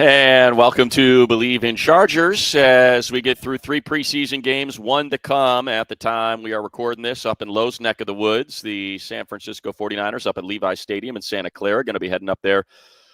And welcome to Bleav in Chargers as we get through 3 preseason games, 1 to come at the time we are recording this up in Lowe's neck of the woods. The San Francisco 49ers up at Levi Stadium in Santa Clara going to be heading up there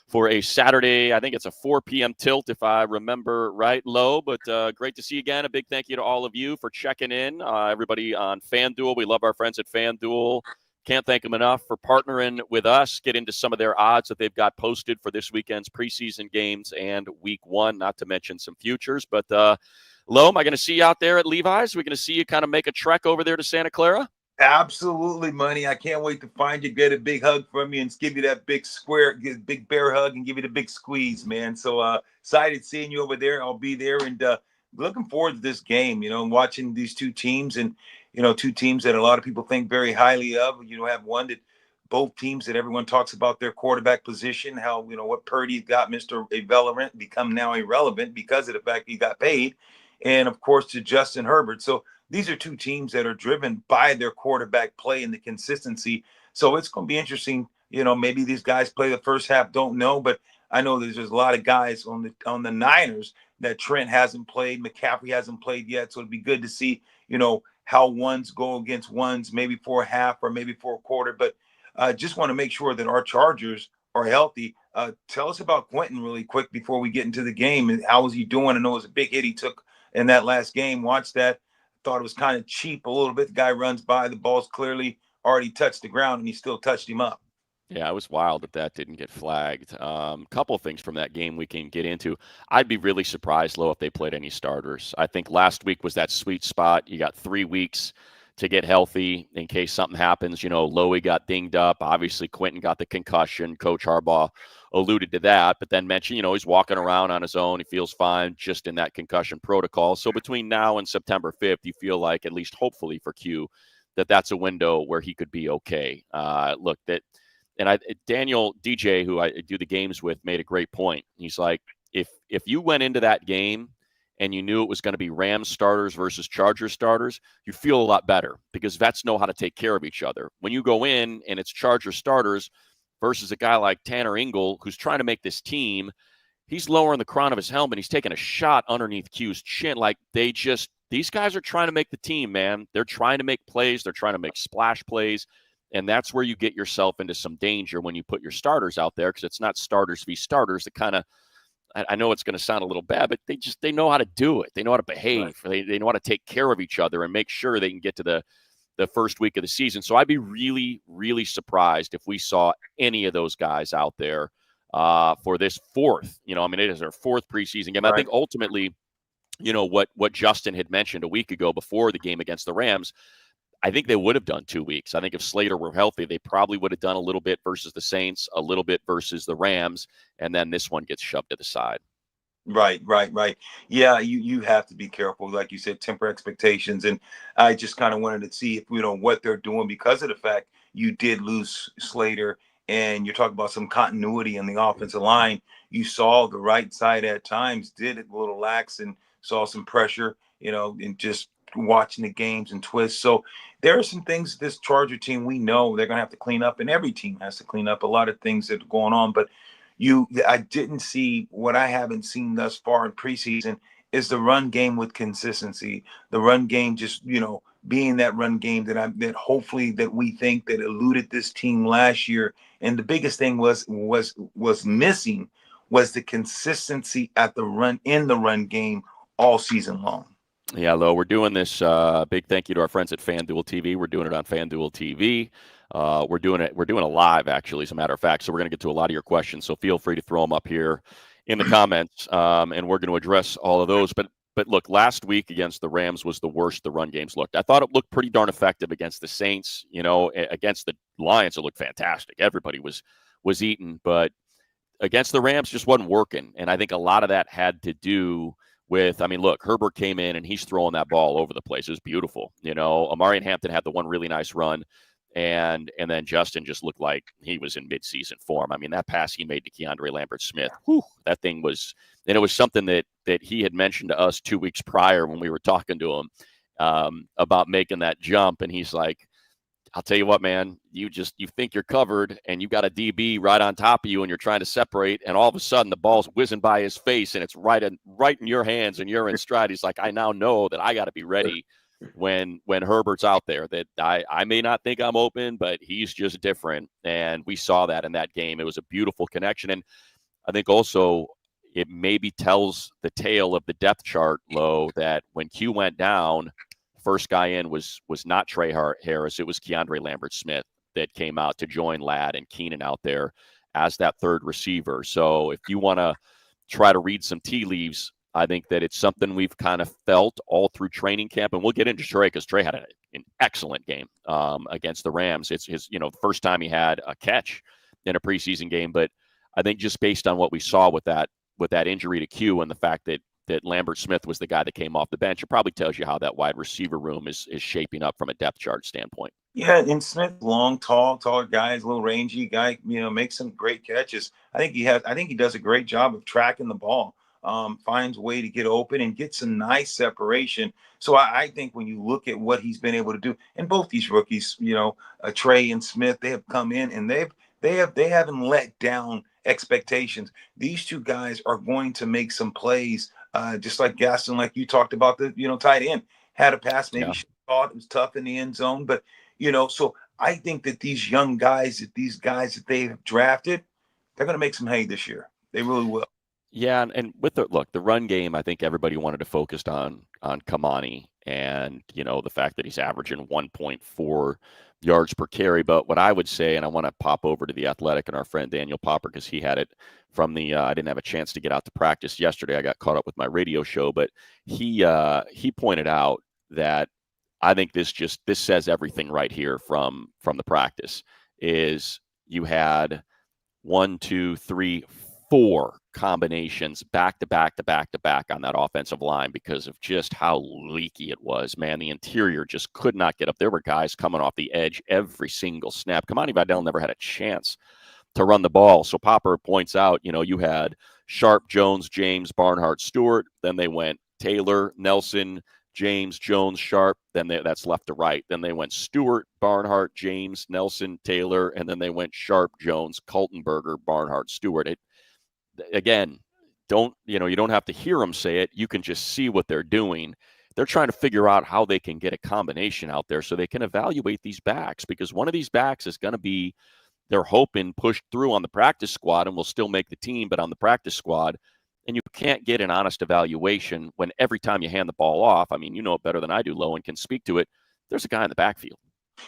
for a Saturday. I think it's a 4 p.m. tilt if I remember right, Lowe. But great to see you again. A big thank you to all of you for checking in. Everybody on FanDuel. We love our friends at FanDuel. Can't thank them enough for partnering with us, get into some of their odds that they've got posted for this weekend's preseason games and week 1, not to mention some futures. But, Lo, am I going to see you out there at Levi's? We're going to see you kind of make a trek over there to Santa Clara? Absolutely, Money. I can't wait to find you, get a big hug from you, and give you that big big bear hug and give you the big squeeze, man. So excited seeing you over there. I'll be there and looking forward to this game, watching these two teams and, two teams that a lot of people think very highly of. Have one that both teams that everyone talks about their quarterback position, how, what Purdy got Mr. Irrelevant become now irrelevant because of the fact he got paid. And, of course, to Justin Herbert. So these are two teams that are driven by their quarterback play and the consistency. So it's going to be interesting. Maybe these guys play the first half, don't know. But I know there's a lot of guys on the Niners that Trent hasn't played. McCaffrey hasn't played yet. So it'd be good to see, how ones go against ones, maybe for a half or maybe for a quarter. But just want to make sure that our Chargers are healthy. Tell us about Quentin really quick before we get into the game. And how is he doing? I know it was a big hit he took in that last game. Watch that. Thought it was kind of cheap a little bit. The guy runs by. The ball's clearly already touched the ground, and he still touched him up. Yeah, it was wild that didn't get flagged. Couple things from that game we can get into. I'd be really surprised, Lo, if they played any starters. I think last week was that sweet spot. You got 3 weeks to get healthy in case something happens. Lowy got dinged up. Obviously, Quentin got the concussion. Coach Harbaugh alluded to that, but then mentioned, he's walking around on his own. He feels fine just in that concussion protocol. So between now and September 5th, you feel like, at least hopefully for Q, that's a window where he could be okay. Daniel DJ, who I do the games with, made a great point. He's like, if you went into that game and you knew it was going to be Rams starters versus Chargers starters, you feel a lot better because vets know how to take care of each other. When you go in and it's Chargers starters versus a guy like Tanner Ingle, who's trying to make this team, he's lowering the crown of his helmet. He's taking a shot underneath Q's chin. Like these guys are trying to make the team, man. They're trying to make plays. They're trying to make splash plays. And that's where you get yourself into some danger when you put your starters out there, because it's not starters v. starters. It kind of, I know it's going to sound a little bad, but they know how to do it. They know how to behave. Right. They know how to take care of each other and make sure they can get to the first week of the season. So I'd be really, really surprised if we saw any of those guys out there for this 4th. It is our 4th preseason game. Right. I think ultimately, what Justin had mentioned a week ago before the game against the Rams, I think they would have done 2 weeks. I think if Slater were healthy, they probably would have done a little bit versus the Saints, a little bit versus the Rams, and then this one gets shoved to the side. Right. Yeah, you have to be careful, like you said, temper expectations. And I just kind of wanted to see if what they're doing because of the fact you did lose Slater, and you're talking about some continuity in the offensive line. You saw the right side at times did it a little lax and saw some pressure, and just watching the games and twists. So there are some things this Charger team, we know they're going to have to clean up, and every team has to clean up a lot of things that are going on. But I didn't see what I haven't seen thus far in preseason is the run game with consistency. The run game just, being that run game that hopefully that we think that eluded this team last year. And the biggest thing was missing was the consistency at in the run game all season long. Yeah, Lo, we're doing this. Big thank you to our friends at FanDuel TV. We're doing it on FanDuel TV. We're doing it live, actually, as a matter of fact. So we're going to get to a lot of your questions. So feel free to throw them up here in the comments, and we're going to address all of those. But look, last week against the Rams was the worst the run games looked. I thought it looked pretty darn effective against the Saints. Against the Lions, it looked fantastic. Everybody was eating, but against the Rams, just wasn't working. And I think a lot of that had to do with, look, Herbert came in and he's throwing that ball over the place. It was beautiful. Amari and Hampton had the one really nice run, and then Justin just looked like he was in midseason form. That pass he made to Keandre Lambert-Smith, that thing was, and it was something that he had mentioned to us 2 weeks prior when we were talking to him about making that jump, and he's like, I'll tell you what, man, you think you're covered and you got a DB right on top of you and you're trying to separate, and all of a sudden the ball's whizzing by his face and it's right in your hands and you're in stride. He's like, I now know that I got to be ready when Herbert's out there, that I may not think I'm open, but he's just different. And we saw that in that game. It was a beautiful connection. And I think also it maybe tells the tale of the depth chart, Lo, that when Q went down, first guy in was not Trey Harris. It was Keandre Lambert-Smith that came out to join Ladd and Keenan out there as that third receiver. So if you want to try to read some tea leaves, I think that it's something we've kind of felt all through training camp. And we'll get into Trey because Trey had an excellent game against the Rams. It's his, first time he had a catch in a preseason game. But I think just based on what we saw with that injury to Q and the fact that Lambert-Smith was the guy that came off the bench, it probably tells you how that wide receiver room is shaping up from a depth chart standpoint. Yeah, and Smith, long, taller guy, is a little rangy guy, makes some great catches. I think he does a great job of tracking the ball, finds a way to get open and get some nice separation. So I think when you look at what he's been able to do, and both these rookies, Trey and Smith, they have come in and they haven't let down expectations. These two guys are going to make some plays, just like Gaston, like you talked about, the tight end had a pass, maybe she thought it was tough in the end zone, but so I think that these young guys, that they've drafted, they're going to make some hay this year. They really will. Yeah, and with the run game, I think everybody wanted to focus on Kamani and the fact that he's averaging 1.4 yards per carry. But what I would say, and I want to pop over to the Athletic and our friend Daniel Popper because he had it from the. I didn't have a chance to get out to practice yesterday. I got caught up with my radio show, but he pointed out that I think this says everything right here from the practice is you had 1, 2, 3, 4 combinations back to back on that offensive line because of just how leaky it was. Man, the interior just could not get up. There were guys coming off the edge every single snap. Kamani Vidal never had a chance to run the ball. So Popper points out, you had Sharp, Jones, James, Barnhart, Stewart. Then they went Taylor, Nelson, James, Jones, Sharp. Then that's left to right. Then they went Stewart, Barnhart, James, Nelson, Taylor. And then they went Sharp, Jones, Kaltenberger, Barnhart, Stewart. Again, you don't have to hear them say it. You can just see what they're doing. They're trying to figure out how they can get a combination out there so they can evaluate these backs, because one of these backs is going to be, they're hoping, pushed through on the practice squad and will still make the team, but on the practice squad. And you can't get an honest evaluation when every time you hand the ball off, I mean, you know it better than I do, Lo, and can speak to it, there's a guy in the backfield.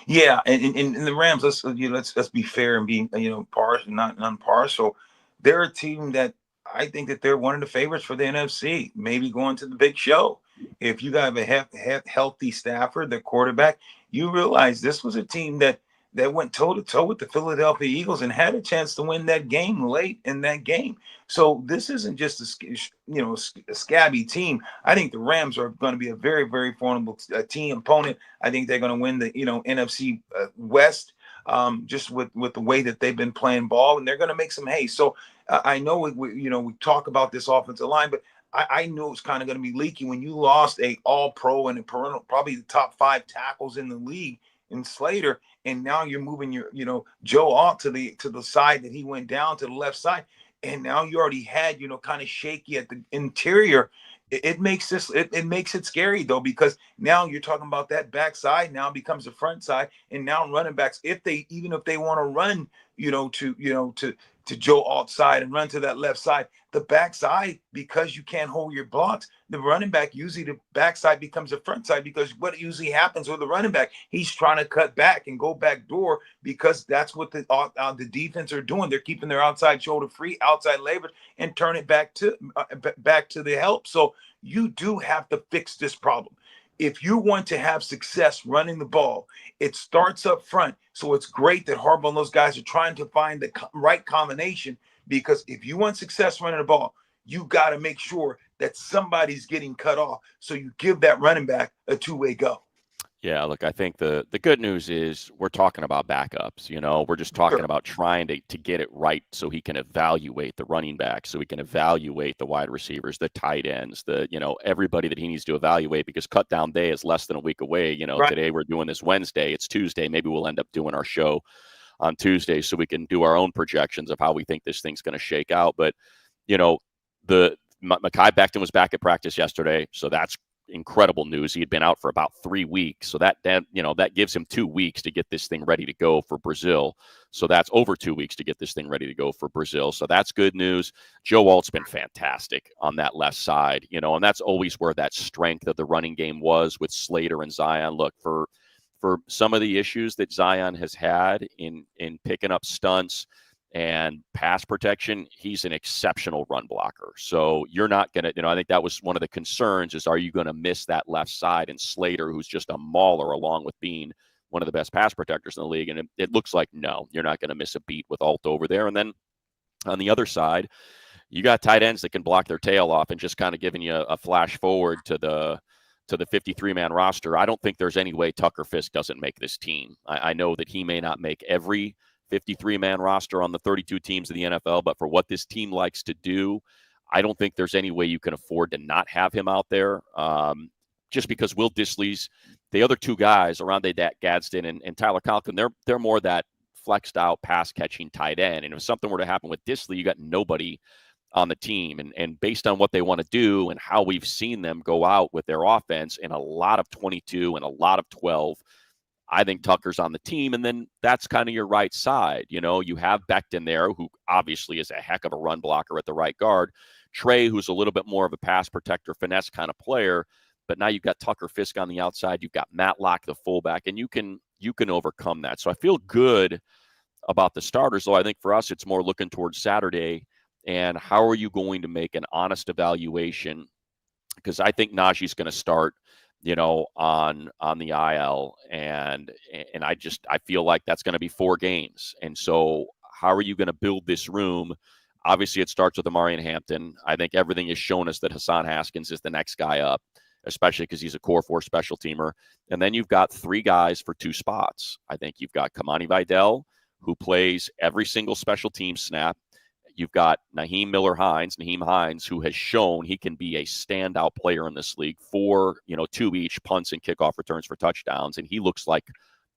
Yeah, and the Rams, let's be fair and be partial, not impartial. They're a team that I think that they're one of the favorites for the NFC, maybe going to the big show. If you got a healthy Stafford, the quarterback, you realize this was a team that went toe-to-toe with the Philadelphia Eagles and had a chance to win that game late in that game. So this isn't just a scabby team. I think the Rams are going to be a very, very formidable team opponent. I think they're going to win the NFC West, just with the way that they've been playing ball, and they're going to make some hay. So I know we talk about this offensive line, but I knew it was kind of going to be leaky when you lost a All-Pro and probably the top 5 tackles in the league in Slater, and now you're moving your Joe Alt to the side that he went down to the left side, and now you already had kind of shaky at the interior. It makes it scary though, because now you're talking about that backside now becomes the front side, and now running backs, if they want to run to Joe Alt's side and run to that left side, the backside, because you can't hold your blocks, the running back, usually the backside becomes the front side, because what usually happens with the running back, he's trying to cut back and go back door, because that's what the defense are doing. They're keeping their outside shoulder free, outside labor, and turn it back to the help. So you do have to fix this problem. If you want to have success running the ball, it starts up front. So it's great that Harbaugh and those guys are trying to find the right combination, because if you want success running the ball, you got to make sure that somebody's getting cut off. So you give that running back a two-way go. Yeah, look, I think the good news is we're talking about backups. We're just talking Sure. about trying to get it right so he can evaluate the running back, so he can evaluate the wide receivers, the tight ends, everybody that he needs to evaluate, because cutdown day is less than a week away. Right. Today we're doing this Wednesday. It's Tuesday. Maybe we'll end up doing our show on Tuesday so we can do our own projections of how we think this thing's going to shake out. But, the Mekhi Becton was back at practice yesterday, so that's incredible news. He had been out for about 3 weeks, so that gives him 2 weeks to get this thing ready to go for Brazil. So that's over 2 weeks to get this thing ready to go for Brazil. So that's good news. Joe Alt's been fantastic on that left side, and that's always where that strength of the running game was with Slater and Zion. Look, for some of the issues that Zion has had in picking up stunts and pass protection, he's an exceptional run blocker. So you're not going to, I think that was one of the concerns is, are you going to miss that left side? And Slater, who's just a mauler, along with being one of the best pass protectors in the league. And it looks like, no, you're not going to miss a beat with Alt over there. And then on the other side, you got tight ends that can block their tail off, and just kind of giving you a flash forward to the 53-man roster. I don't think there's any way Tucker Fisk doesn't make this team. I know that he may not make every 53-man roster on the 32 teams of the NFL, but for what this team likes to do, I don't think there's any way you can afford to not have him out there. Just because Will Dissly's, the other two guys, Arande Gadsden and Tyler Conklin, they're more that flexed out pass catching tight end. And if something were to happen with Dissly, you got nobody on the team. And based on what they want to do and how we've seen them go out with their offense in a lot of 22 and a lot of 12, I think Tucker's on the team. And then that's kind of your right side. You have Becton there, who obviously is a heck of a run blocker at the right guard. Trey, who's a little bit more of a pass protector, finesse kind of player. But now you've got Tucker Fisk on the outside. You've got Matlock, the fullback, and you can overcome that. So I feel good about the starters, though I think for us it's more looking towards Saturday and how are you going to make an honest evaluation, because I think Najee's going to start on the IL, and I feel like that's going to be 4 games. And so how are you going to build this room? Obviously it starts with Amarian Hampton. I think everything has shown us that Hassan Haskins is the next guy up, especially because he's a core 4 special teamer. And then you've got 3 guys for 2 spots. I think you've got Kamani Vidal, who plays every single special team snap. You've got Nyheim Hines, who has shown he can be a standout player in this league, 4, 2 each punts and kickoff returns for touchdowns. And he looks like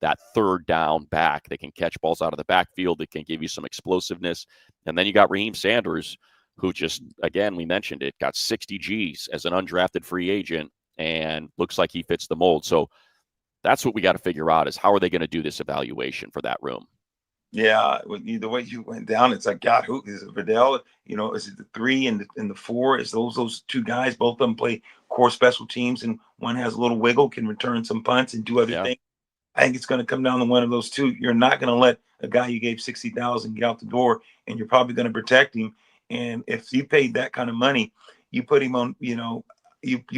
that third down back that can catch balls out of the backfield, that can give you some explosiveness. And then you got Raheem Sanders, who just, again, we mentioned it, got 60 Gs as an undrafted free agent and looks like he fits the mold. So that's what we got to figure out, is how are they going to do this evaluation for that room? Yeah, the way you went down, it's like, God, who is it? Vidal? Is it the 3 and the 4? Is those 2 guys? Both of them play core special teams, and one has a little wiggle, can return some punts and do other things. I think it's going to come down to one of those 2. You're not going to let a guy you gave $60,000 get out the door, and you're probably going to protect him. And if you paid that kind of money, you put him on. You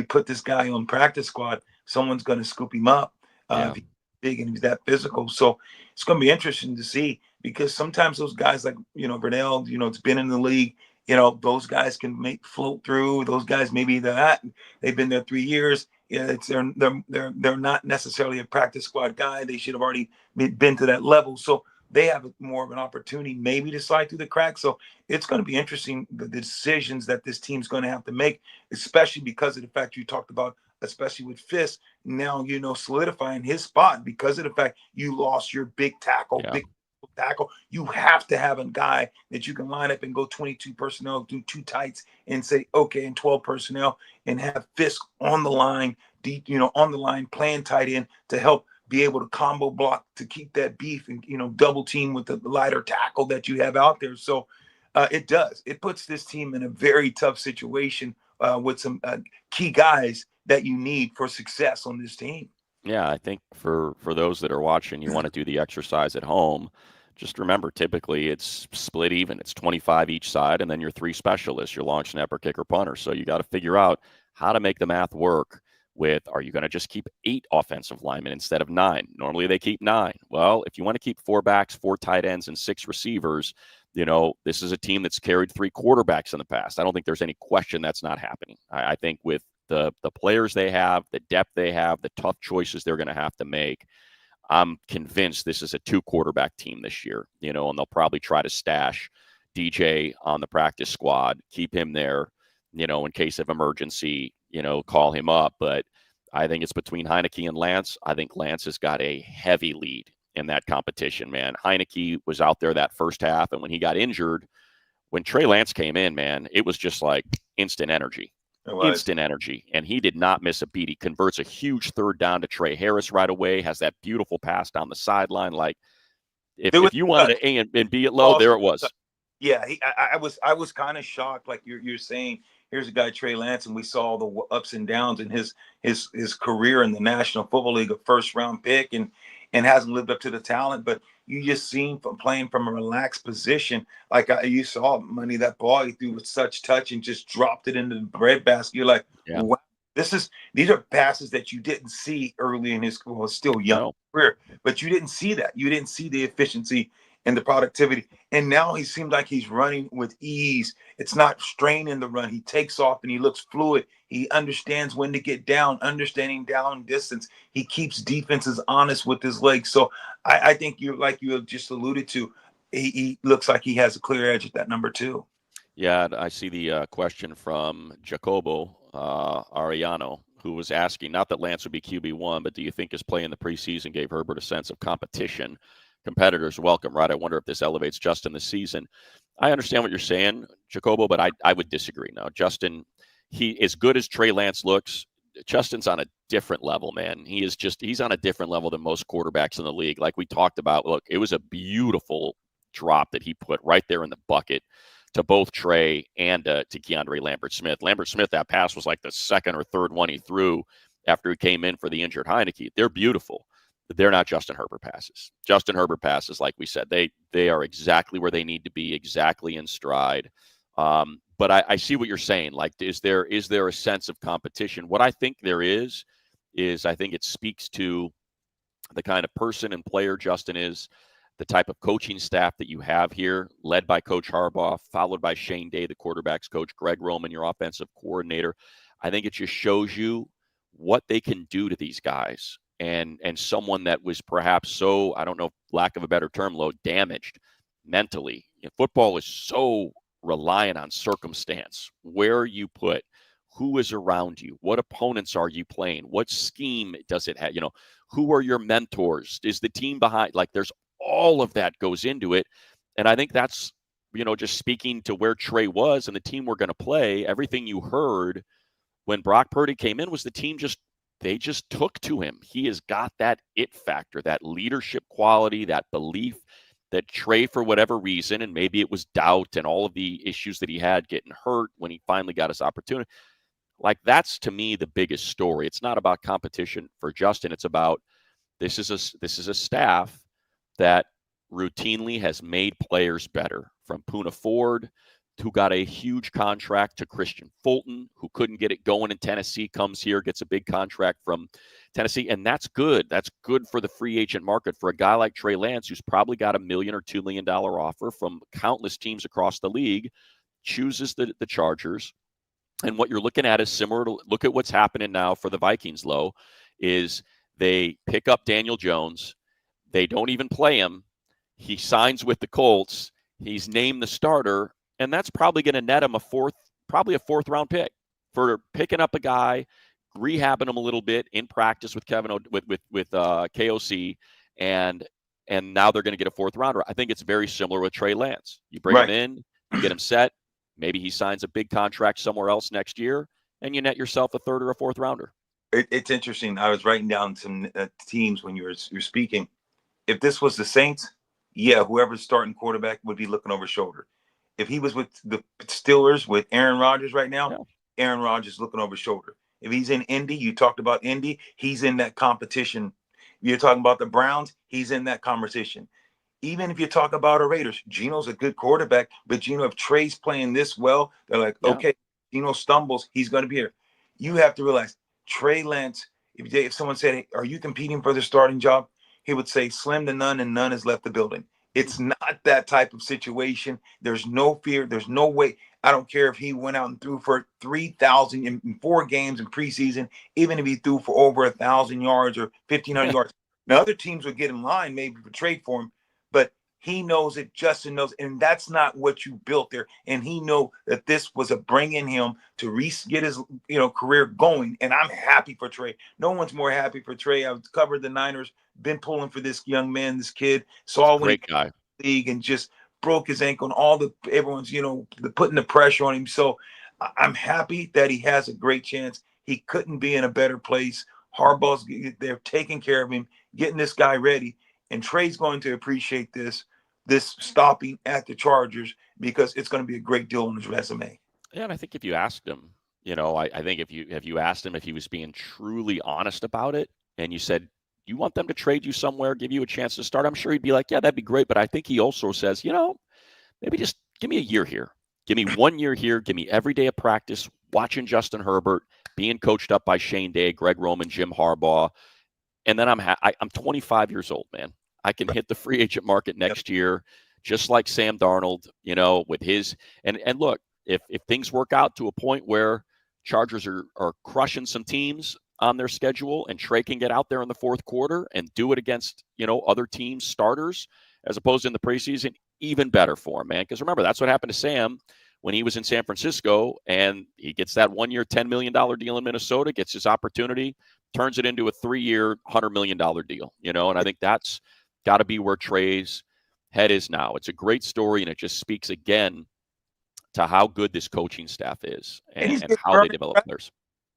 put this guy on practice squad, someone's going to scoop him up. If he's big and he's that physical. So it's going to be interesting to see, because sometimes those guys like, Bernell, it's been in the league, those guys can float through. Those guys, maybe they've been there 3 years. Yeah, they're not necessarily a practice squad guy. They should have already been to that level. So they have more of an opportunity maybe to slide through the cracks. So it's going to be interesting, the decisions that this team's going to have to make, especially because of the fact you talked about, especially with Fisk, now, solidifying his spot because of the fact you lost your big tackle. You have to have a guy that you can line up and go 22 personnel, do 2 tights and say, okay, and 12 personnel, and have Fisk on the line, deep, on the line, playing tight end to help be able to combo block to keep that beef and, double team with the lighter tackle that you have out there. So it puts this team in a very tough situation with some key guys that you need for success on this team. Yeah, I think for those that are watching, you want to do the exercise at home. Just remember, typically it's split even. It's 25 each side, and then your 3 specialists, your long snapper, kicker, punter. So you got to figure out how to make the math work with, are you going to just keep 8 offensive linemen instead of 9? Normally they keep 9. Well, if you want to keep 4 backs, 4 tight ends, and 6 receivers, this is a team that's carried 3 quarterbacks in the past. I don't think there's any question that's not happening. I think with the players they have, the depth they have, the tough choices they're going to have to make, I'm convinced this is a 2-quarterback team this year, and they'll probably try to stash DJ on the practice squad, keep him there, in case of emergency, call him up. But I think it's between Heinicke and Lance. I think Lance has got a heavy lead in that competition, man. Heinicke was out there that first half, and when he got injured, when Trey Lance came in, man, it was just like instant energy. Instant energy. And he did not miss a beat. He converts a huge third down to Trey Harris right away, has that beautiful pass down the sideline. Like, if you wanted to A and B it low, there it was. Yeah, I was kind of shocked, like you're saying. Here's a guy, Trey Lance, and we saw the ups and downs in his career in the National Football League, a first-round pick, and hasn't lived up to the talent. But you just seen from playing from a relaxed position, like you saw Money, that ball he threw with such touch and just dropped it into the breadbasket. You're like, wow, these are passes that you didn't see early in his still young career, but you didn't see that. You didn't see the efficiency and the productivity. And now he seems like he's running with ease. It's not straining the run. He takes off and he looks fluid. He understands when to get down, understanding down distance. He keeps defenses honest with his legs. So I think you have just alluded to, he looks like he has a clear edge at that number 2. Yeah, I see the question from Jacobo Ariano, who was asking, not that Lance would be QB1, but do you think his play in the preseason gave Herbert a sense of competition? Competitors welcome, right? I wonder if this elevates Justin this season. I understand what you're saying, Jacobo, but I would disagree. Now, Justin, he as good as Trey Lance looks, Justin's on a different level, man. He's on a different level than most quarterbacks in the league. Like we talked about, look, it was a beautiful drop that he put right there in the bucket to both Trey and to Keandre Lambert-Smith. Lambert-Smith, that pass was like the second or third one he threw after he came in for the injured Heinicke. They're beautiful. They're not Justin Herbert passes. Justin Herbert passes, like we said, they are exactly where they need to be, exactly in stride. But I see what you're saying. Like, is there a sense of competition? What I think there is I think it speaks to the kind of person and player Justin is, the type of coaching staff that you have here, led by Coach Harbaugh, followed by Shane Day, the quarterback's coach, Greg Roman, your offensive coordinator. I think it just shows you what they can do to these guys. And someone that was perhaps so, I don't know, lack of a better term, damaged mentally. Football is so reliant on circumstance, where you put, who is around you, what opponents are you playing, what scheme does it have, who are your mentors, is the team behind, like there's all of that goes into it. And I think that's, just speaking to where Trey was and the team we're going to play, everything you heard when Brock Purdy came in was the team they just took to him. He has got that it factor, that leadership quality, that belief that Trey, for whatever reason, and maybe it was doubt and all of the issues that he had getting hurt when he finally got his opportunity. Like, that's to me the biggest story. It's not about competition for Justin. It's about this is a staff that routinely has made players better, from Poona Ford, who got a huge contract, to Christian Fulton, who couldn't get it going in Tennessee, comes here, gets a big contract from Tennessee. And that's good. That's good for the free agent market for a guy like Trey Lance, who's probably got $1 million or $2 million offer from countless teams across the league, chooses the Chargers. And what you're looking at is similar to, look at what's happening now for the Vikings, is they pick up Daniel Jones. They don't even play him. He signs with the Colts. He's named the starter. And that's probably going to net him a fourth round pick for picking up a guy, rehabbing him a little bit in practice with KOC, and now they're going to get a fourth rounder. I think it's very similar with Trey Lance. You bring him in, you get him set. Maybe he signs a big contract somewhere else next year, and you net yourself a third or a fourth rounder. It's interesting. I was writing down some teams when you're speaking. If this was the Saints, whoever's starting quarterback would be looking over his shoulder. If he was with the Steelers with Aaron Rodgers right now, Aaron Rodgers looking over his shoulder. If he's in Indy, you talked about Indy, he's in that competition. You're talking about the Browns, he's in that conversation. Even if you talk about the Raiders, Geno's a good quarterback, but Geno, if Trey's playing this well, they're like, okay, Geno stumbles, he's going to be here. You have to realize, Trey Lance, if someone said, hey, are you competing for the starting job? He would say slim to none, and none has left the building. It's not that type of situation. There's no fear. There's no way. I don't care if he went out and threw for 3,000 in 4 games in preseason, even if he threw for over 1,000 yards or 1,500 yards. Now, other teams would get in line maybe for trade for him, but he knows it. Justin knows, and that's not what you built there. And he know that this was a bringing him to get his career going. And I'm happy for Trey. No one's more happy for Trey. I've covered the Niners, been pulling for this young man, this kid. Saw when he Great guy. league and just broke his ankle, and everyone's putting the pressure on him. So I'm happy that he has a great chance. He couldn't be in a better place. Harbaugh's, they're taking care of him, getting this guy ready, and Trey's going to appreciate this stopping at the Chargers, because it's going to be a great deal on his resume. Yeah, and I think if you asked him, I think if you asked him if he was being truly honest about it, and you said, you want them to trade you somewhere, give you a chance to start, I'm sure he'd be like, yeah, that'd be great. But I think he also says, maybe just give me a year here. Give me 1 year here. Give me every day of practice, watching Justin Herbert, being coached up by Shane Day, Greg Roman, Jim Harbaugh. And then I'm 25 years old, man. I can hit the free agent market next year, just like Sam Darnold, with his and look, if things work out to a point where Chargers are crushing some teams on their schedule, and Trey can get out there in the fourth quarter and do it against, other teams' starters, as opposed to in the preseason, even better for him, man. Because remember, that's what happened to Sam when he was in San Francisco, and he gets that 1 year, $10 million deal in Minnesota, gets his opportunity, turns it into a 3-year, $100 million deal, and I think that's got to be where Trey's head is now. It's a great story, and it just speaks again to how good this coaching staff is and how they develop players.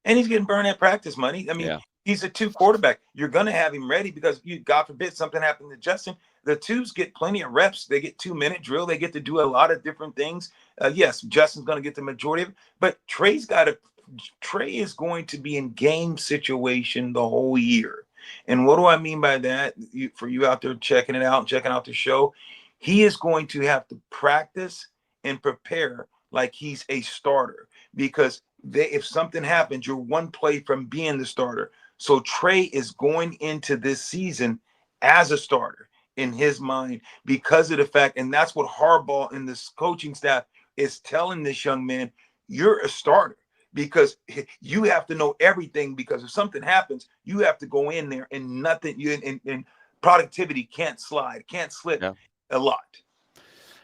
And he's getting burned at practice money. I mean, He's a 2 quarterback. You're going to have him ready, because God forbid something happened to Justin. The 2s get plenty of reps. They get 2-minute drill. They get to do a lot of different things. Yes, Justin's going to get the majority of it, but Trey is going to be in game situation the whole year. And what do I mean by that? For you out there checking it out, checking out the show, he is going to have to practice and prepare like he's a starter, because if something happens, you're 1 play from being the starter. So Trey is going into this season as a starter in his mind, because of the fact, and that's what Harbaugh and this coaching staff is telling this young man, you're a starter, because you have to know everything, because if something happens, you have to go in there, and and productivity can't slip a lot.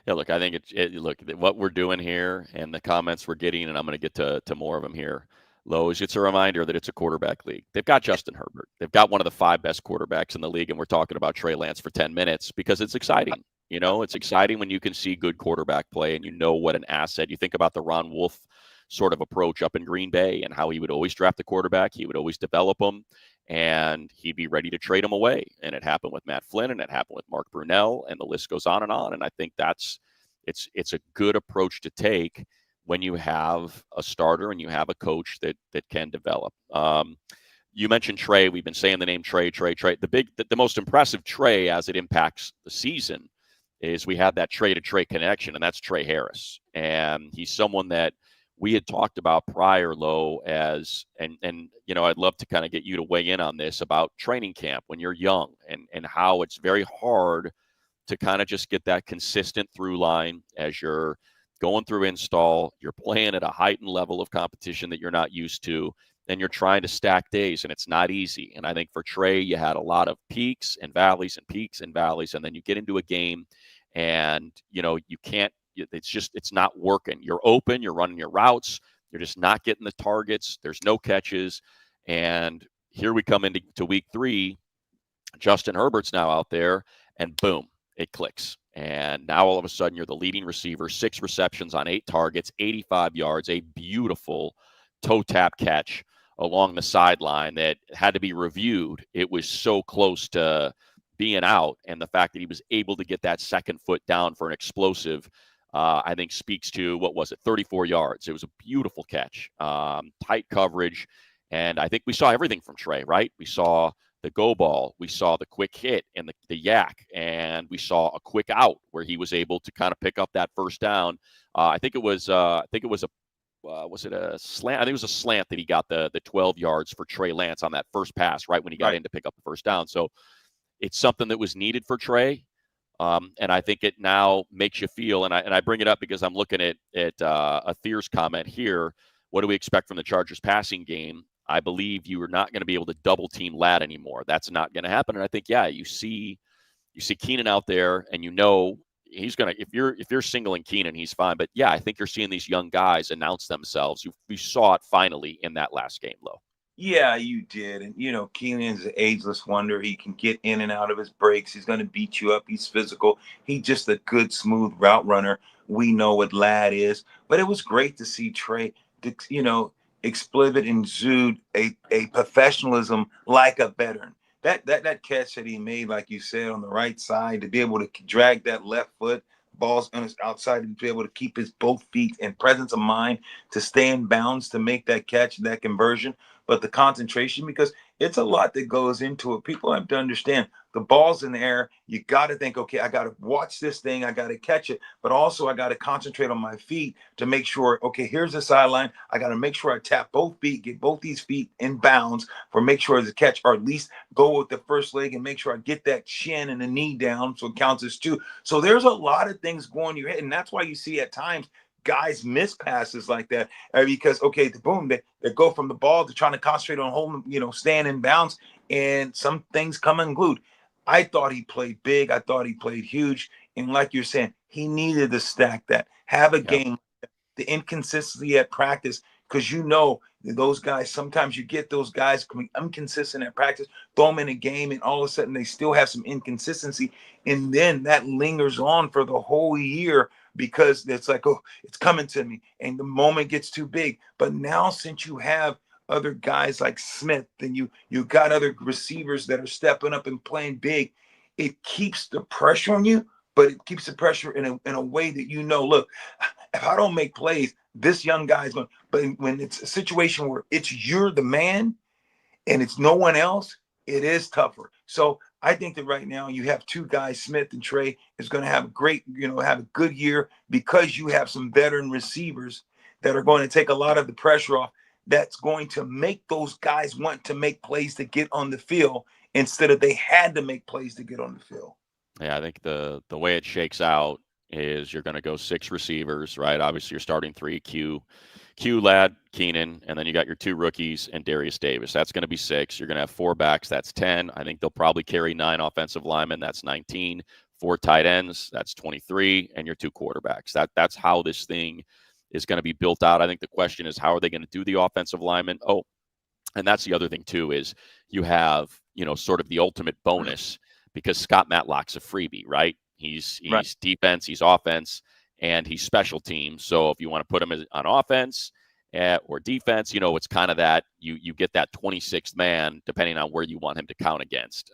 Yeah, look, I think look, what we're doing here and the comments we're getting, and I'm going to get to more of them here, Lowe's, it's a reminder that it's a quarterback league. They've got Justin Herbert. They've got one of the 5 best quarterbacks in the league, and we're talking about Trey Lance for 10 minutes because it's exciting. It's exciting when you can see good quarterback play and what an asset. You think about the Ron Wolf sort of approach up in Green Bay and how he would always draft the quarterback. He would always develop them, and he'd be ready to trade them away. And it happened with Matt Flynn, and it happened with Mark Brunell, and the list goes on. And I think it's a good approach to take when you have a starter and you have a coach that can develop. You mentioned Trey. We've been saying the name Trey. The most impressive Trey as it impacts the season is we have that Trey to Trey connection, and that's Trey Harris. And he's someone that we had talked about prior, Low, and I'd love to kind of get you to weigh in on this about training camp when you're young and how it's very hard to kind of just get that consistent through line as you're going through install, you're playing at a heightened level of competition that you're not used to, and you're trying to stack days, and it's not easy. And I think for Trey, you had a lot of peaks and valleys, and then you get into a game and, you can't, it's not working. You're open, you're running your routes, you're just not getting the targets, there's no catches. And here we come into week 3, Justin Herbert's now out there, and boom, it clicks. And now all of a sudden you're the leading receiver, 6 receptions on 8 targets, 85 yards, a beautiful toe tap catch along the sideline that had to be reviewed. It was so close to being out. And the fact that he was able to get that second foot down for an explosive, I think speaks to, 34 yards. It was a beautiful catch, tight coverage. And I think we saw everything from Trey, right? We saw the go ball, we saw the quick hit and the yak, and we saw a quick out where he was able to kind of pick up that first down. I think it was a was it a slant? I think it was a slant that he got the 12 yards for Trey Lance on that first pass, right when he got in to pick up the first down. So it's something that was needed for Trey, And I think it now makes you feel, and I bring it up because I'm looking at a Thier's comment here. What do we expect from the Chargers passing game? I Bleav you are not going to be able to double team Ladd anymore. That's not going to happen. And I think, yeah, you see Keenan out there, and he's gonna, if you're singling Keenan, he's fine. But yeah, I think you're seeing these young guys announce themselves. We saw it finally in that last game, Lo. Yeah, you did. And, Keenan's an ageless wonder. He can get in and out of his breaks. He's going to beat you up. He's physical. He's just a good, smooth route runner. We know what Ladd is. But it was great to see Trey, exhibit and exude a professionalism like a veteran. That catch that he made, like you said, on the right side, to be able to drag that left foot, balls on his outside, and to be able to keep his both feet and presence of mind to stay in bounds to make that catch, that conversion, but the concentration, because it's a lot that goes into it. People have to understand the ball's in the air. You got to think, okay, I got to watch this thing. I got to catch it, but also I got to concentrate on my feet to make sure, okay, here's the sideline. I got to make sure I tap both feet, get both these feet in bounds for make sure it's a catch, or at least go with the first leg and make sure I get that shin and the knee down so it counts as two. So there's a lot of things going in your head, and that's why you see at times guys miss passes like that, because boom, they go from the ball to trying to concentrate on holding, staying in bounds, and some things come unglued. I thought he played big. I thought he played huge, and like you're saying, he needed to stack that, have a game, the inconsistency at practice, because those guys, sometimes you get those guys coming inconsistent at practice, throw them in a game, and all of a sudden they still have some inconsistency, and then that lingers on for the whole year, because it's like, oh, it's coming to me, and the moment gets too big. But now, since you have other guys like Smith, and you got other receivers that are stepping up and playing big, it keeps the pressure on you, but it keeps the pressure in a way that, look, if I don't make plays, this young guy is going. But when it's a situation where you're the man and it's no one else, it is tougher. So I think that right now you have two guys, Smith and Trey, is going to have have a good year, because you have some veteran receivers that are going to take a lot of the pressure off. That's going to make those guys want to make plays to get on the field instead of they had to make plays to get on the field. Yeah, I think the way it shakes out is you're going to go 6 receivers, right? Obviously, you're starting 3, Q, Ladd, Keenan, and then you got your 2 rookies and Darius Davis. That's going to be 6. You're going to have 4 backs. That's 10. I think they'll probably carry 9 offensive linemen. That's 19. 4 tight ends. That's 23. And your 2 quarterbacks. That's how this thing is going to be built out. I think the question is, how are they going to do the offensive linemen? Oh, and that's the other thing too, is you have, sort of the ultimate bonus, because Scott Matlock's a freebie, right? He's right. Defense, he's offense, and he's special teams. So if you want to put him on offense or defense, it's kind of that you get that 26th man, depending on where you want him to count against.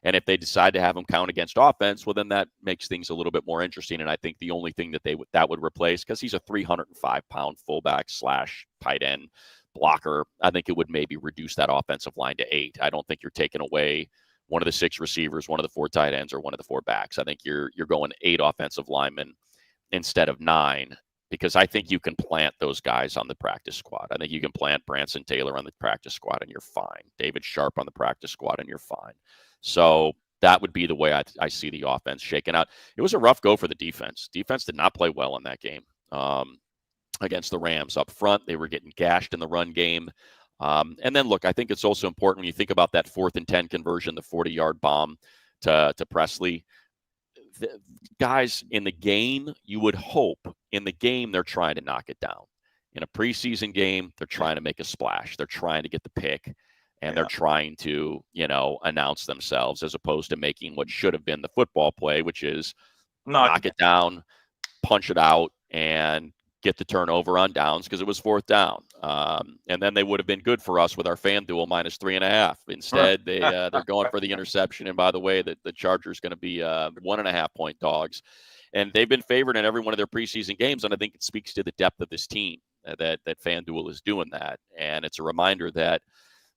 And if they decide to have him count against offense, well, then that makes things a little bit more interesting. And I think the only thing that would replace, because he's a 305-pound fullback / tight end blocker, I think it would maybe reduce that offensive line to 8. I don't think you're taking away one of the 6 receivers, one of the 4 tight ends, or one of the 4 backs. I think you're going 8 offensive linemen instead of 9, because I think you can plant those guys on the practice squad. I think you can plant Branson Taylor on the practice squad and you're fine. David Sharp on the practice squad and you're fine. So that would be the way I see the offense shaking out. It was a rough go for the defense. Defense did not play well in that game against the Rams. Up front, they were getting gashed in the run game. And then, look, I think it's also important when you think about that 4th and 10 conversion, the 40-yard bomb to Presley. The guys in the game, you would hope in the game they're trying to knock it down. In a preseason game, they're trying to make a splash. They're trying to get the pick, and they're trying to, announce themselves, as opposed to making what should have been the football play, which is knock it down, punch it out, and get the turnover on downs, because it was 4th down. And then they would have been good for us with our FanDuel -3.5. Instead, they're going for the interception. And by the way, the Chargers going to be 1.5-point dogs. And they've been favored in every one of their preseason games. And I think it speaks to the depth of this team that FanDuel is doing that. And it's a reminder that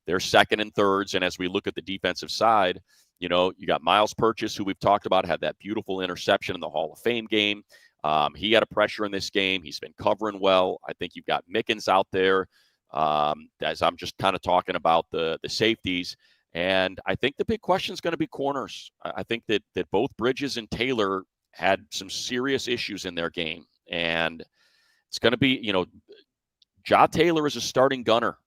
they're 2nd and 3rds. And as we look at the defensive side, you got Miles Purchase, who we've talked about, had that beautiful interception in the Hall of Fame game. He had a pressure in this game. He's been covering well. I think you've got Mickens out there, as I'm just kind of talking about the safeties. And I think the big question is going to be corners. I think that both Bridges and Taylor had some serious issues in their game. And it's going to be, Ja Taylor is a starting gunner.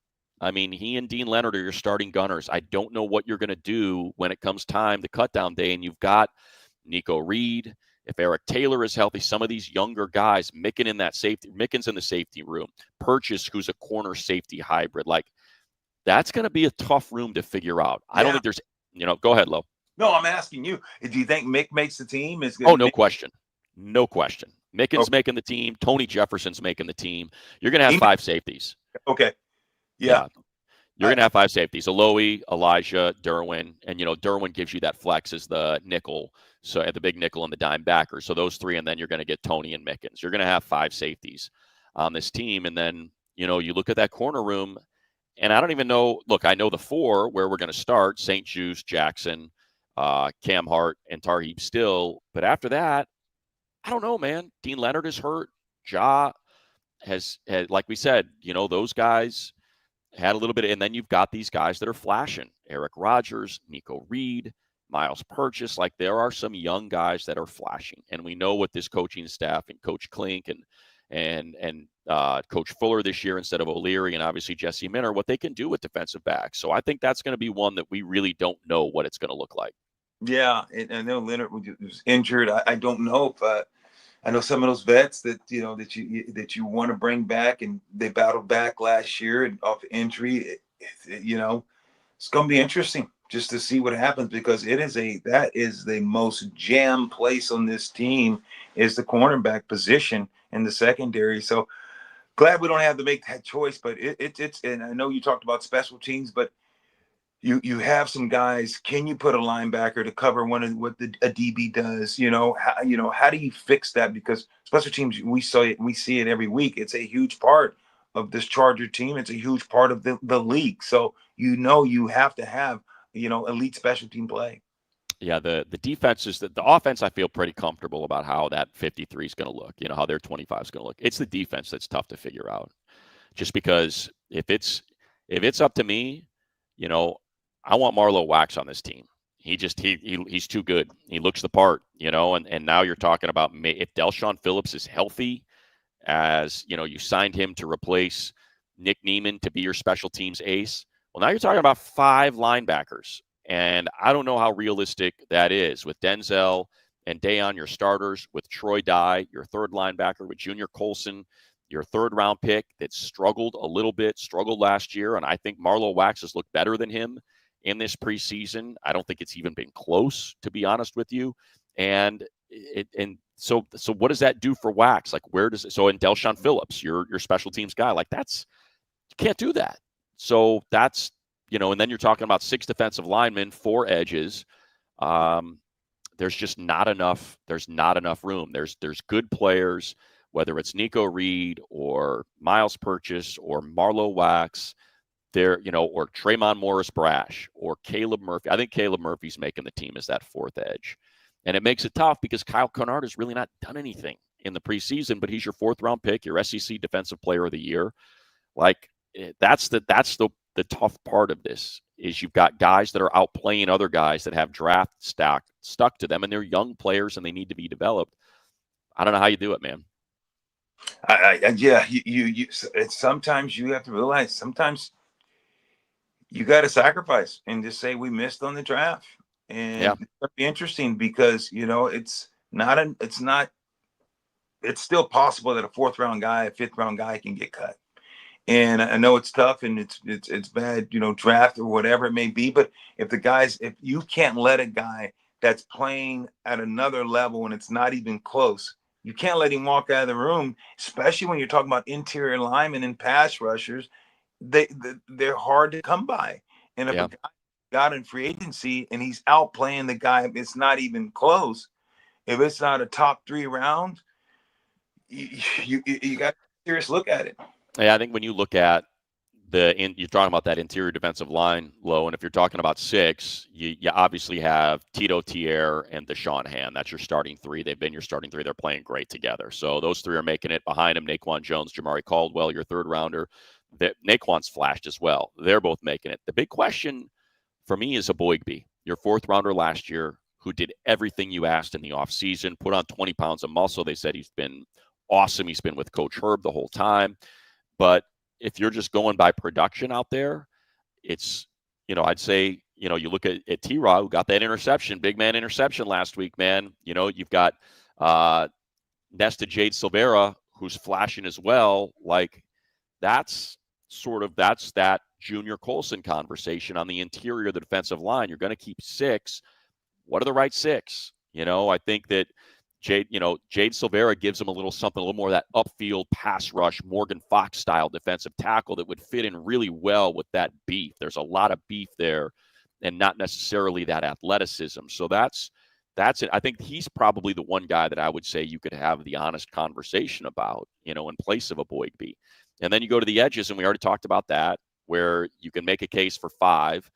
I mean, he and Dean Leonard are your starting gunners. I don't know what you're going to do when it comes time to cut down day. And you've got Nico Reed. If Eric Taylor is healthy, some of these younger guys, Mickens in the safety room, Purchase, who's a corner safety hybrid. Like, that's going to be a tough room to figure out. I don't think there's, go ahead, Lo. No, I'm asking you. Do you think Mick makes the team? No question. No question. Mickens making the team. Tony Jefferson's making the team. You're going to have 5 safeties. Okay. Yeah. You're going to have 5 safeties. Alohi, Elijah, Derwin. And, Derwin gives you that flex as the nickel. So at the big nickel and the dime backer. So those 3, and then you're going to get Tony and Mickens. You're going to have 5 safeties on this team. And then, you look at that corner room, and I don't even know. Look, I know the 4 where we're going to start: St. Juice, Jackson, Cam Hart, and Tarheeb Still. But after that, I don't know, man. Dean Leonard is hurt. Ja has, like we said, those guys had a little bit. And then you've got these guys that are flashing: Eric Rogers, Nico Reed, Miles Purchase. Like, there are some young guys that are flashing. And we know what this coaching staff and Coach Klink and Coach Fuller this year instead of O'Leary, and obviously Jesse Minter, what they can do with defensive backs. So I think that's going to be one that we really don't know what it's going to look like. Yeah, and I know Leonard was injured. I don't know if I know some of those vets that that you want to bring back, and they battled back last year and off injury. It's going to be interesting just to see what happens, because that is the most jam place on this team, is the cornerback position in the secondary. So glad we don't have to make that choice, but it's, and I know you talked about special teams, but you have some guys. Can you put a linebacker to cover what a DB does? How do you fix that? Because special teams, we see it every week. It's a huge part of this Charger team. It's a huge part of the league. So you have to have elite special team play. Yeah, the defense is the offense. I feel pretty comfortable about how that 53 is going to look. How their 25 is going to look. It's the defense that's tough to figure out. Just because if it's up to me, I want Marlo Wax on this team. He's too good. He looks the part, and now you're talking about if Del'Shawn Phillips is healthy, as you signed him to replace Nick Neiman to be your special teams ace. Well, now you're talking about 5 linebackers, and I don't know how realistic that is with Denzel and Dayon, your starters, with Troy Dye, your 3rd linebacker, with Junior Colson, your 3rd round pick that struggled last year. And I think Marlo Wax has looked better than him in this preseason. I don't think it's even been close, to be honest with you. And so what does that do for Wax? Like, where does it? So in Del'Shawn Phillips, your special teams guy, like, you can't do that. So that's, and then you're talking about 6 defensive linemen, 4 edges. There's just not enough. There's not enough room. There's good players, whether it's Nico Reed or Miles Purchase or Marlo Wax, or Tremont Morris Brash or Caleb Murphy. I think Caleb Murphy's making the team as that 4th edge. And it makes it tough because Kyle Kennard has really not done anything in the preseason, but he's your 4th round pick, your SEC Defensive Player of the Year. Like, that's the tough part of this, is you've got guys that are outplaying other guys that have draft stuck to them, and they're young players and they need to be developed. I don't know how you do it, man. Sometimes you have to realize, sometimes you got to sacrifice and just say we missed on the draft. And it's going to be interesting because, it's still possible that a 4th round guy, a 5th round guy can get cut. And I know it's tough and it's bad, draft or whatever it may be. But if you can't let a guy that's playing at another level and it's not even close, you can't let him walk out of the room, especially when you're talking about interior linemen and pass rushers. They're hard to come by. And if a guy got in free agency and he's outplaying the guy, it's not even close. If it's not a top 3 round, you got a serious look at it. Yeah, I think when you look at you're talking about that interior defensive line, Low, and if you're talking about 6, you obviously have Tito Tier and Deshaun Hand. That's your starting 3. They've been your starting 3. They're playing great together. So those 3 are making it. Behind them, Naquan Jones, Jamari Caldwell, your 3rd rounder. Naquan's flashed as well. They're both making it. The big question for me is a Bleav, your fourth rounder last year, who did everything you asked in the offseason, put on 20 pounds of muscle. They said he's been awesome. He's been with Coach Herb the whole time. But if you're just going by production out there, it's, I'd say, you look at T-Raw, who got that interception, big man interception last week, man. You've got Nesta Jade Silvera, who's flashing as well. Like, that's that Junior Colson conversation on the interior of the defensive line. You're going to keep 6. What are the right 6? I think that Jade Silvera gives him a little more of that upfield pass rush, Morgan Fox style defensive tackle that would fit in really well with that beef. There's a lot of beef there and not necessarily that athleticism. So that's it. I think he's probably the one guy that I would say you could have the honest conversation about, in place of a Bleav. And then you go to the edges, and we already talked about that, where you can make a case for 5,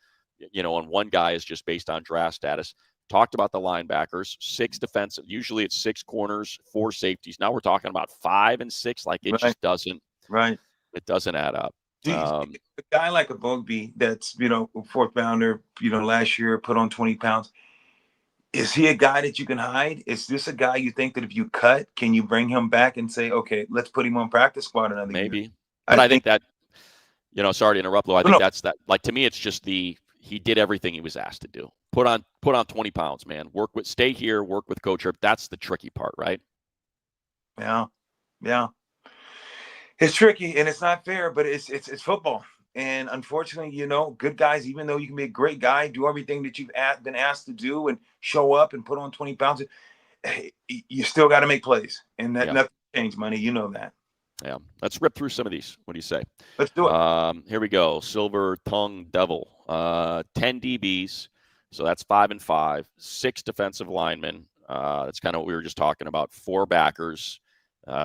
and one guy is just based on draft status. Talked about the linebackers, 6 defensive. Usually it's 6 corners, 4 safeties. Now we're talking about 5 and 6. Like, it just doesn't. Right. It doesn't add up. A guy like a Bleav that's, fourth rounder, last year put on 20 pounds. Is he a guy that you can hide? Is this a guy you think that if you cut, can you bring him back and say, okay, let's put him on practice squad another year? Maybe. But I think that, sorry to interrupt, Lou. I think that's that. Like, to me, it's just he did everything he was asked to do. Put on 20 pounds, man. Stay here, work with Coach Herb. That's the tricky part, right? Yeah. It's tricky and it's not fair, but it's football. And unfortunately, good guys, even though you can be a great guy, do everything that you've been asked to do and show up and put on 20 pounds, you still got to make plays. And that nothing changed, money. You know that. Yeah. Let's rip through some of these. What do you say? Let's do it. Here we go. Silver Tongue Devil. 10 DBs. So that's 5 and 5. 6 defensive linemen. That's kind of what we were just talking about. 4 backers.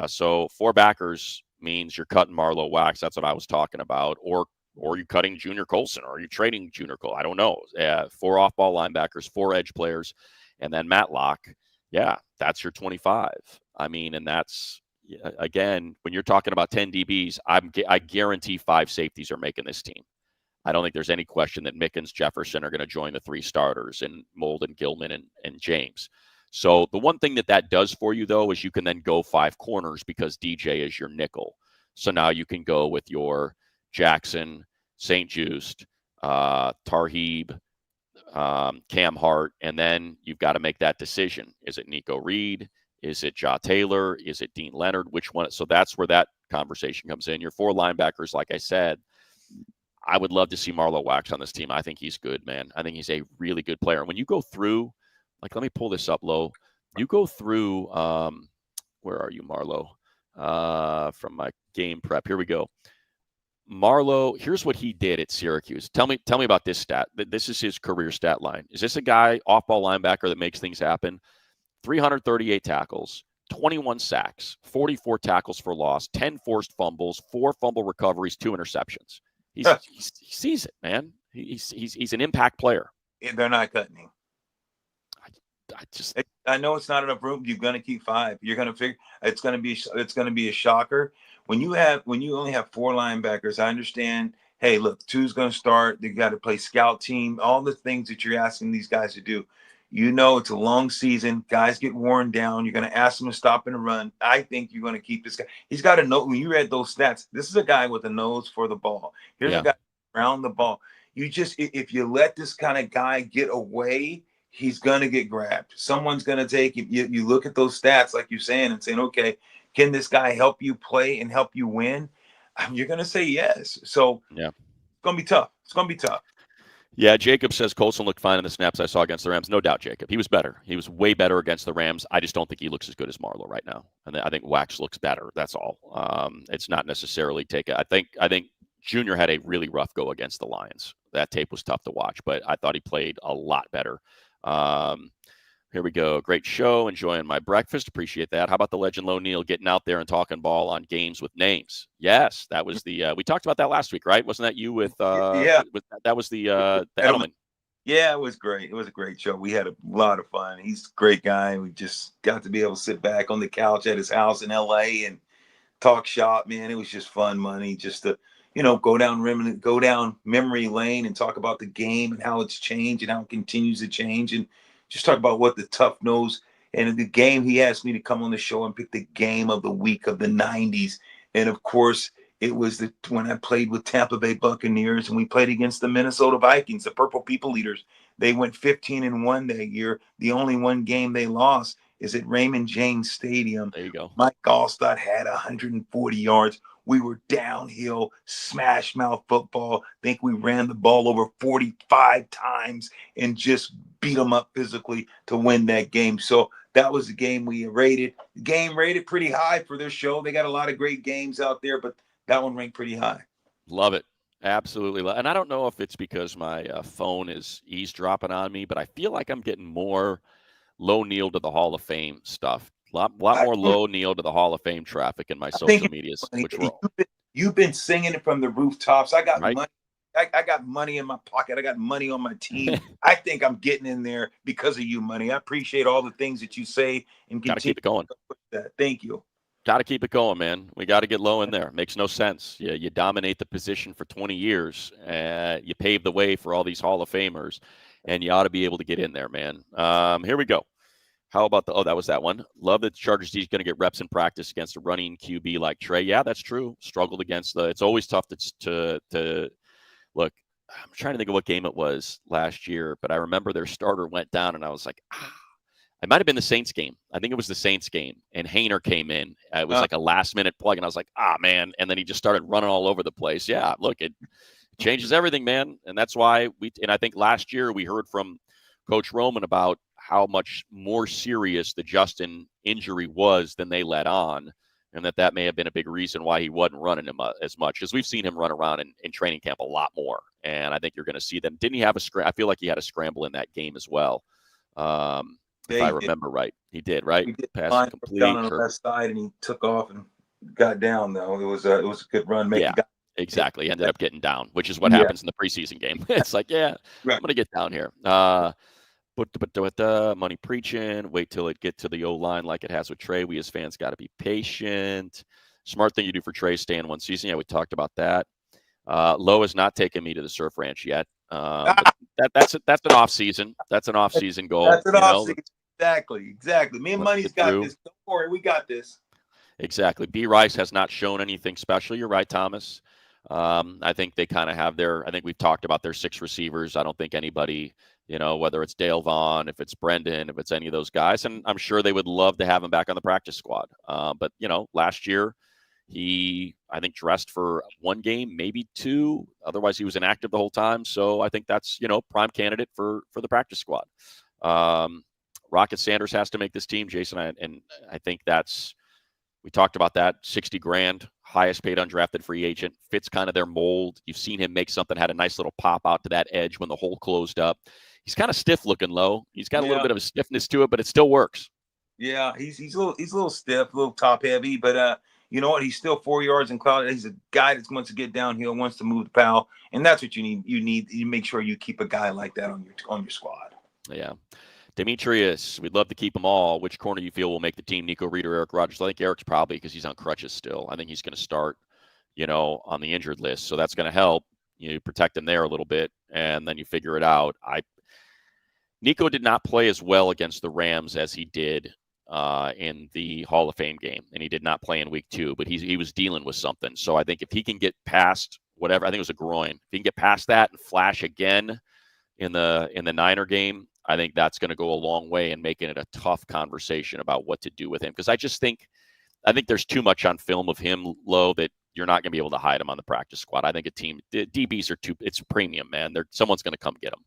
So 4 backers means you're cutting Marlo Wax. That's what I was talking about. Or you're cutting Junior Colson, or you're trading Junior Colson. I don't know. 4 off-ball linebackers, 4 edge players, and then Matlock. Yeah, that's your 25. I mean, and that's, again, when you're talking about 10 DBs, I guarantee 5 safeties are making this team. I don't think there's any question that Mickens, Jefferson are going to join the 3 starters, and Molden, Gilman, and James. So the one thing that does for you, though, is you can then go 5 corners because DJ is your nickel. So now you can go with your Jackson, St. Just, Tarheeb, Cam Hart, and then you've got to make that decision. Is it Nico Reed? Is it Ja Taylor? Is it Dean Leonard? Which one? So that's where that conversation comes in. Your 4 linebackers, like I said, I would love to see Marlo Wax on this team. I think he's good, man. I think he's a really good player. And when you go through, like, let me pull this up, Lo. You go through, where are you, Marlo? From my game prep. Here we go. Marlo, here's what he did at Syracuse. Tell me about this stat. This is his career stat line. Is this a guy, off-ball linebacker, that makes things happen? 338 tackles, 21 sacks, 44 tackles for loss, 10 forced fumbles, 4 fumble recoveries, 2 interceptions. He sees it, man. He's an impact player. They're not cutting him. I know it's not enough room. You're going to keep 5. You're going to figure it's going to be a shocker when you only have 4 linebackers. I understand. Hey, look, 2's going to start. They got to play scout team. All the things that you're asking these guys to do. It's a long season. Guys get worn down. You're going to ask them to stop and run. I think you're going to keep this guy. He's got a note. When you read those stats, this is a guy with a nose for the ball. Here's a guy around the ball. If you let this kind of guy get away, he's going to get grabbed. Someone's going to take him. You look at those stats, like you're saying, and saying, okay, can this guy help you play and help you win? You're going to say yes. So it's going to be tough. It's going to be tough. Yeah, Jacob says Colson looked fine in the snaps I saw against the Rams. No doubt, Jacob. He was better. He was way better against the Rams. I just don't think he looks as good as Marlo right now. And I think Wax looks better. That's all. It's not necessarily I think Junior had a really rough go against the Lions. That tape was tough to watch, but I thought he played a lot better. Here we go. Great show. Enjoying my breakfast. Appreciate that. How about the legend Neal getting out there and talking ball on games with names? Yes, that was the we talked about that last week, right? Wasn't that you with that was the Edelman. Yeah, it was great. It was a great show. We had a lot of fun. He's a great guy. We just got to be able to sit back on the couch at his house in LA and talk shop, man. It was just fun money just to go down memory lane and talk about the game and how it's changed and how it continues to change, and just talk about what the tough nose and the game. He asked me to come on the show and pick the game of the week of the '90s, and of course, it was when I played with Tampa Bay Buccaneers and we played against the Minnesota Vikings, the Purple People Eaters. They went 15-1 that year. The only one game they lost is at Raymond James Stadium. There you go. Mike Gallstad had 140 yards. We were downhill, smash mouth football. I think we ran the ball over 45 times and just beat them up physically to win that game. So that was the game we rated. The game rated pretty high for their show. They got a lot of great games out there, but that one ranked pretty high. Love it. Absolutely. And I don't know if it's because my phone is eavesdropping on me, but I feel like I'm getting more low Neal to the Hall of Fame stuff. A lot more low Neal to the Hall of Fame traffic in my social medias. You've been singing it from the rooftops. I got right? money. I got money in my pocket. I got money on my team. I think I'm getting in there because of you, Money. I appreciate all the things that you say and got to keep it going. Thank you. Got to keep it going, man. We got to get low in there. Makes no sense. You dominate the position for 20 years. You pave the way for all these Hall of Famers, and you ought to be able to get in there, man. Here we go. How about that was that one. Love that Chargers D is going to get reps in practice against a running QB like Trey. Yeah, that's true. Struggled against it's always tough to look. I'm trying to think of what game it was last year, but I remember their starter went down, and I was like, it might have been the Saints game. I think it was the Saints game, and Hainer came in. It was like a last-minute plug, and I was like, man. And then he just started running all over the place. Yeah, look, it changes everything, man. And that's why and I think last year we heard from Coach Roman about how much more serious the Justin injury was than they let on, and that may have been a big reason why he wasn't running him as much, because we've seen him run around in training camp a lot more. And I think you're going to see them. Didn't he have I feel like he had a scramble in that game as well. If I remember right, he did, right? Pass complete down on the left side, and he took off and got down. Though it was a good run. Exactly. He ended up getting down, which is what happens in the preseason game. It's like, I'm going to get down here. But with the Money preaching, wait till it get to the O-line like it has with Trey. We as fans got to be patient. Smart thing you do for Trey, stay in one season. Yeah, we talked about that. Lowe has not taken me to the surf ranch yet. But that's an off season. That's an off season goal. That's an off season. Exactly. Me and Money's got this. Don't worry, we got this. Exactly. B. Rice has not shown anything special. You're right, Thomas. I think they kind of have I think we've talked about their 6 receivers. I don't think anybody, whether it's Dale Vaughn, if it's Brendan, if it's any of those guys, and I'm sure they would love to have him back on the practice squad. But, last year he, I think, dressed for 1 game, maybe 2. Otherwise he was inactive the whole time. So I think that's, prime candidate for the practice squad. Rocket Sanders has to make this team, Jason. And I think we talked about that, $60,000, highest paid undrafted free agent, fits kind of their mold. You've seen him make something, had a nice little pop out to that edge when the hole closed up. He's kind of stiff looking, Low. He's got a little bit of a stiffness to it, but it still works. Yeah, he's a little stiff, a little top heavy, but you know what? He's still 4 yards in cloud. He's a guy that wants to get downhill, wants to move the pal, and that's what you need. You make sure you keep a guy like that on your squad. Yeah. Demetrius, we'd love to keep them all. Which corner you feel will make the team? Nico Reed or Eric Rogers? I think Eric's probably, because he's on crutches still. I think he's going to start, on the injured list. So that's going to help. You protect him there a little bit, and then you figure it out. Nico did not play as well against the Rams as he did in the Hall of Fame game, and he did not play in week 2, but he was dealing with something. So I think if he can get past whatever, I think it was a groin, if he can get past that and flash again in the Niner game, I think that's going to go a long way in making it a tough conversation about what to do with him. Because I think there's too much on film of him, Low, that you're not going to be able to hide him on the practice squad. I think DBs are it's premium, man. Someone's going to come get him.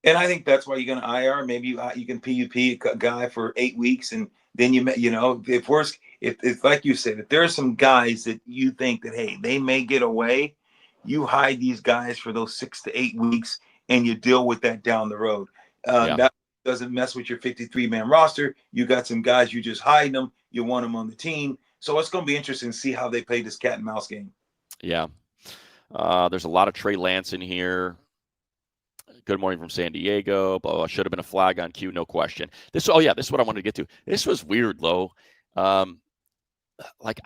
And I think that's why you're going to IR. Maybe you can PUP a guy for 8 weeks, and then if like you said, if there are some guys that you think that, hey, they may get away, you hide these guys for those 6 to 8 weeks, and you deal with that down the road. That doesn't mess with your 53-man roster. You got some guys, you just hide them. You want them on the team. So it's going to be interesting to see how they play this cat and mouse game. Yeah. There's a lot of Trey Lance in here. Good morning from San Diego. Blah, blah, should have been a flag on cue, no question. This is what I wanted to get to. This was weird, Low. I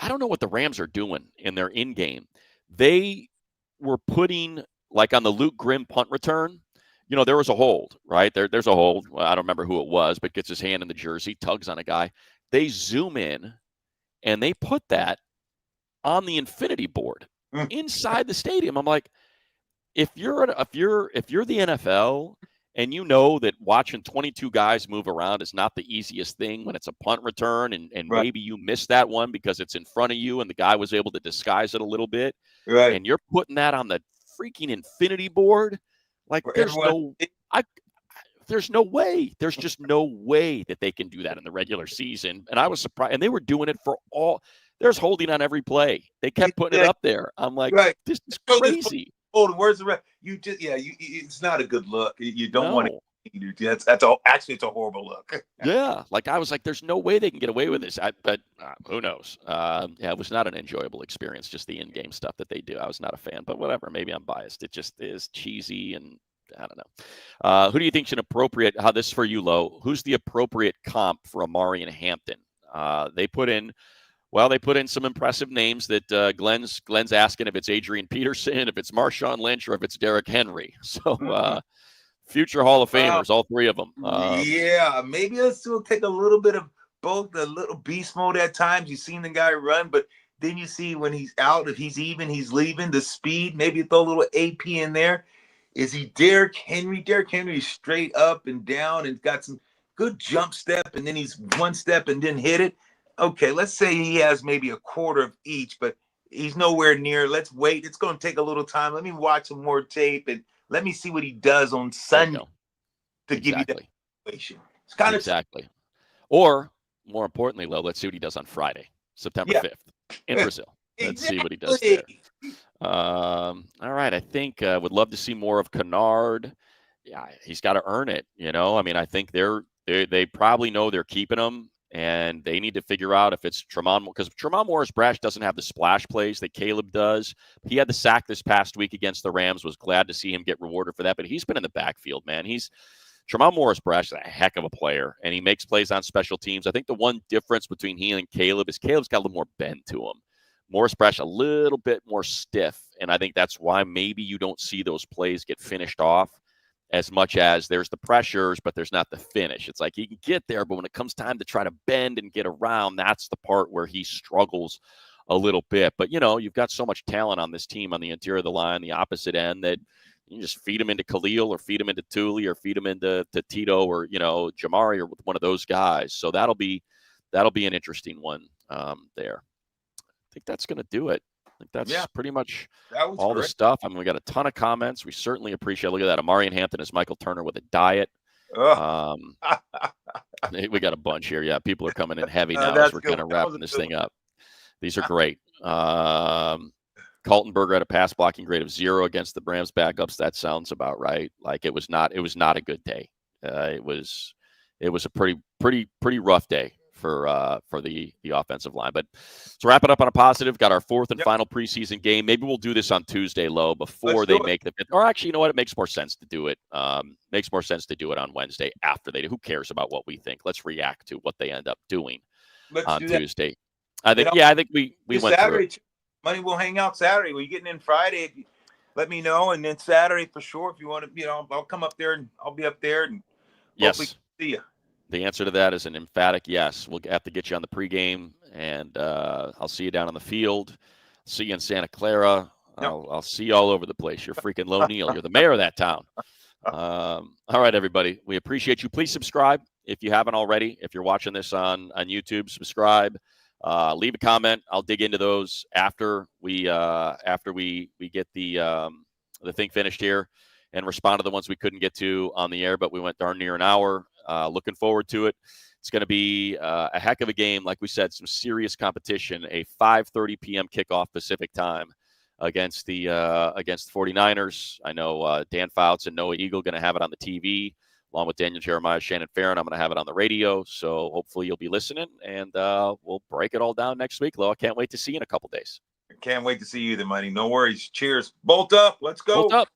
don't know what the Rams are doing in their in-game. They were putting, like on the Luke Grimm punt return, there was a hold, right? There's a hold. Well, I don't remember who it was, but gets his hand in the jersey, tugs on a guy. They zoom in and they put that on the infinity board inside the stadium. I'm like, if you're the NFL and you know that watching 22 guys move around is not the easiest thing when it's a punt return, and Right. maybe you missed that one because it's in front of you and the guy was able to disguise it a little bit, Right. and you're putting that on the freaking infinity board, like there's no way. There's just no way that they can do that in the regular season. And I was surprised. And they were doing it for all. There's holding on every play. They kept putting it up there. I'm like, this is crazy. Oh, where's the ref? It's not a good look. You don't want to. That's all. Actually, it's a horrible look. Yeah, like I was like, there's no way they can get away with this. But who knows? It was not an enjoyable experience. Just the in-game stuff that they do. I was not a fan. But whatever. Maybe I'm biased. It just is cheesy, and I don't know. Who do you think is an appropriate? How this for you, Lo? Who's the appropriate comp for Amari and Hampton? They put in some impressive names that Glenn's asking if it's Adrian Peterson, if it's Marshawn Lynch, or if it's Derrick Henry. So future Hall of Famers, all three of them. Maybe we'll take a little bit of both, a little beast mode at times. You've seen the guy run, but then you see when he's out, if he's even, he's leaving, the speed, maybe throw a little AP in there. Is he Derrick Henry? Derrick Henry is straight up and down and got some good jump step, and then he's one step and didn't hit it. Okay, let's say he has maybe a quarter of each, but he's nowhere near. Let's wait. It's going to take a little time. Let me watch some more tape, and let me see what he does on Sunday to give you that situation. It's kind of Or, more importantly, Lo, let's see what he does on Friday, September 5th in Brazil. Let's see what he does there. All right. I think would love to see more of Kennard. Yeah, he's got to earn it. I mean, I think they probably know they're keeping him, and they need to figure out if it's Tremont, because Tremont Morris-Brash doesn't have the splash plays that Caleb does. He had the sack this past week against the Rams. Was glad to see him get rewarded for that, but he's been in the backfield, man. Tremont Morris-Brash is a heck of a player, and he makes plays on special teams. I think the one difference between he and Caleb is Caleb's got a little more bend to him. Morris-Brash a little bit more stiff, and I think that's why maybe you don't see those plays get finished off as much as there's the pressures, but there's not the finish. It's like he can get there, but when it comes time to try to bend and get around, that's the part where he struggles a little bit. But, you've got so much talent on this team on the interior of the line, the opposite end, that you just feed him into Khalil or feed him into Thule or feed him into Tito or, Jamari or one of those guys. So that'll be an interesting one there. I think that's going to do it. I think that's pretty much all the stuff. I mean, we got a ton of comments. We certainly appreciate it. Look at that. Amari and Hampton is Michael Turner with a diet. We got a bunch here. Yeah, people are coming in heavy now as we're kind of wrapping this thing up. These are great. Kaltenberger had a pass blocking grade of 0 against the Rams backups. That sounds about right. Like it was not a good day. It was a pretty rough day for the offensive line. But let's wrap it up on a positive. Got our fourth and final preseason game. Maybe we'll do this on Tuesday, Lo, before they make the. Or actually, you know what? It makes more sense to do it. Makes more sense to do it on Wednesday after they do. Who cares about what we think? Let's react to what they end up doing on Tuesday. I think. I think we went Saturday, through it. Money will hang out Saturday. We're getting in Friday. Let me know, and then Saturday for sure. If you want to, I'll come up there and I'll be up there and hopefully see you. The answer to that is an emphatic yes. We'll have to get you on the pregame, and I'll see you down on the field. See you in Santa Clara. I'll see you all over the place. You're freaking Low Neal. You're the mayor of that town. All right, everybody. We appreciate you. Please subscribe if you haven't already. If you're watching this on YouTube, subscribe. Leave a comment. I'll dig into those after we get the thing finished here and respond to the ones we couldn't get to on the air, but we went darn near an hour. Looking forward to it. It's going to be a heck of a game. Like we said, some serious competition, a 5:30 p.m. kickoff Pacific time against the 49ers. I know Dan Fouts and Noah Eagle going to have it on the TV, along with Daniel Jeremiah, Shannon Farron. I'm going to have it on the radio. So hopefully you'll be listening, and we'll break it all down next week, Lo. I can't wait to see you in a couple days. I can't wait to see you either, Money. No worries. Cheers. Bolt up. Let's go. Bolt up.